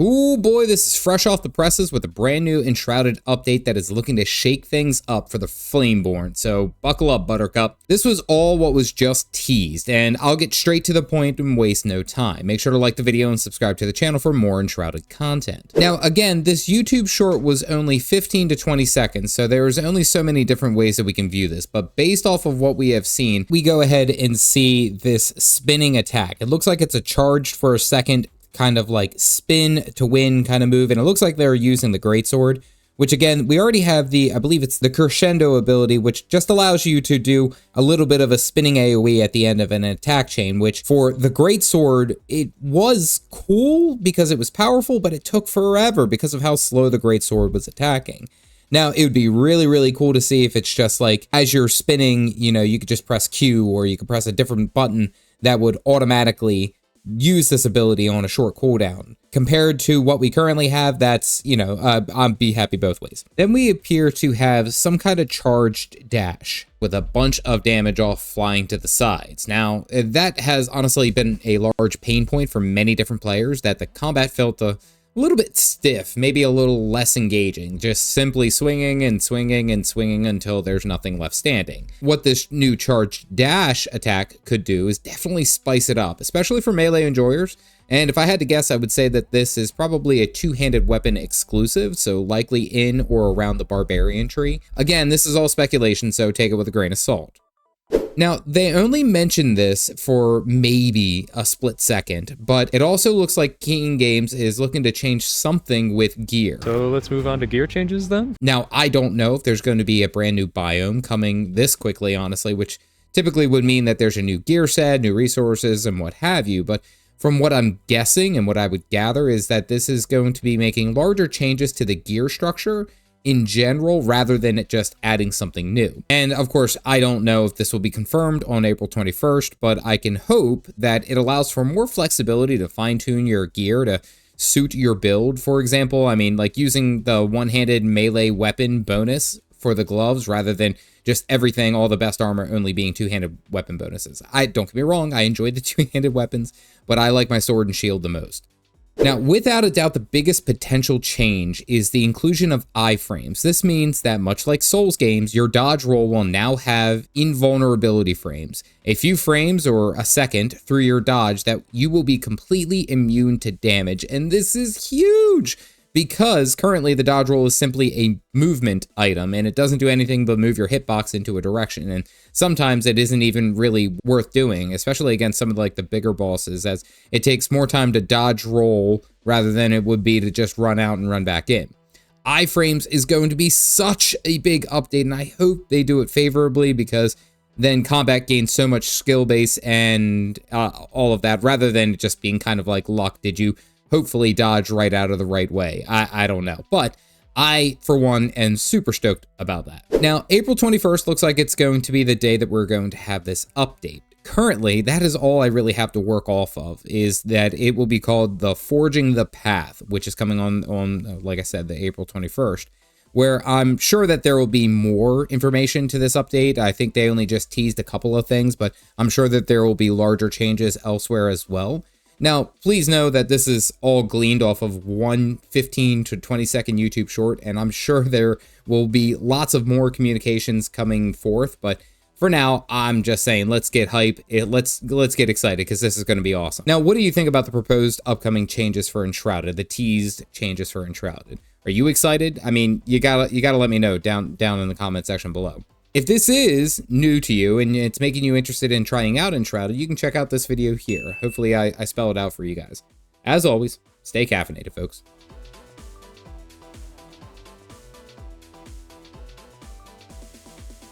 Ooh boy, this is fresh off the presses with a brand new Enshrouded update that is looking to shake things up for the Flameborn, so buckle up, Buttercup. This was all what was just teased, and I'll get straight to the point and waste no time. Make sure to like the video and subscribe to the channel for more Enshrouded content. Now again, this YouTube short was only 15 to 20 seconds, so there's only so many different ways that we can view this, but based off of what we have seen, we go ahead and see this spinning attack. It looks like it's a charged for a second, kind of like spin to win kind of move, and it looks like they're using the greatsword, which again, we already have the, I believe it's the crescendo ability, which just allows you to do a little bit of a spinning AoE at the end of an attack chain, which for the greatsword, it was cool because it was powerful, but it took forever because of how slow the greatsword was attacking. Now, it would be really, really cool to see if it's just like, as you're spinning, you know, you could just press Q, or you could press a different button that would automatically use this ability on a short cooldown. Compared to what we currently have, that's, you know, I'd be happy both ways. Then we appear to have some kind of charged dash with a bunch of damage off flying to the sides. Now, that has honestly been a large pain point for many different players, that the combat felt a little bit stiff, maybe a little less engaging, just simply swinging and swinging and swinging until there's nothing left standing. What this new charged dash attack could do is definitely spice it up, especially for melee enjoyers. And if I had to guess, I would say that this is probably a two-handed weapon exclusive, so likely in or around the barbarian tree. Again, this is all speculation, so take it with a grain of salt. Now, they only mentioned this for maybe a split second, but it also looks like King Games is looking to change something with gear. So let's move on to gear changes then? Now, I don't know if there's going to be a brand new biome coming this quickly, honestly, which typically would mean that there's a new gear set, new resources, and what have you, but from what I'm guessing and what I would gather is that this is going to be making larger changes to the gear structure in general, rather than it just adding something new. And of course, I don't know if this will be confirmed on April 21st, but I can hope that it allows for more flexibility to fine-tune your gear to suit your build. For example, I mean, like using the one-handed melee weapon bonus for the gloves rather than just everything, all the best armor only being two-handed weapon bonuses. Don't get me wrong, I enjoy the two-handed weapons, but I like my sword and shield the most. Now, without a doubt, the biggest potential change is the inclusion of iframes. This means that much like Souls games, your dodge roll will now have invulnerability frames. A few frames or a second through your dodge that you will be completely immune to damage. And this is huge because currently the dodge roll is simply a movement item and it doesn't do anything but move your hitbox into a direction. And sometimes it isn't even really worth doing, especially against some of like the bigger bosses, as it takes more time to dodge roll rather than it would be to just run out and run back in. Iframes is going to be such a big update, and I hope they do it favorably because then combat gains so much skill base and all of that, rather than just being kind of like luck. Did you hopefully dodge right out of the right way? I don't know, but I, for one, am super stoked about that. Now, April 21st looks like it's going to be the day that we're going to have this update. Currently, that is all I really have to work off of, is that it will be called the Forging the Path, which is coming on, like I said, the April 21st, where I'm sure that there will be more information to this update. I think they only just teased a couple of things, but I'm sure that there will be larger changes elsewhere as well. Now, please know that this is all gleaned off of one 15 to 20 second YouTube short, and I'm sure there will be lots of more communications coming forth, but for now, I'm just saying, let's get hype. Let's get excited because this is going to be awesome. Now, what do you think about the proposed upcoming changes for Enshrouded, the teased changes for Enshrouded? Are you excited? I mean, you gotta let me know down in the comment section below. If this is new to you and it's making you interested in trying out Enshrouded, you can check out this video here. Hopefully I spell it out for you guys. As always, stay caffeinated, folks.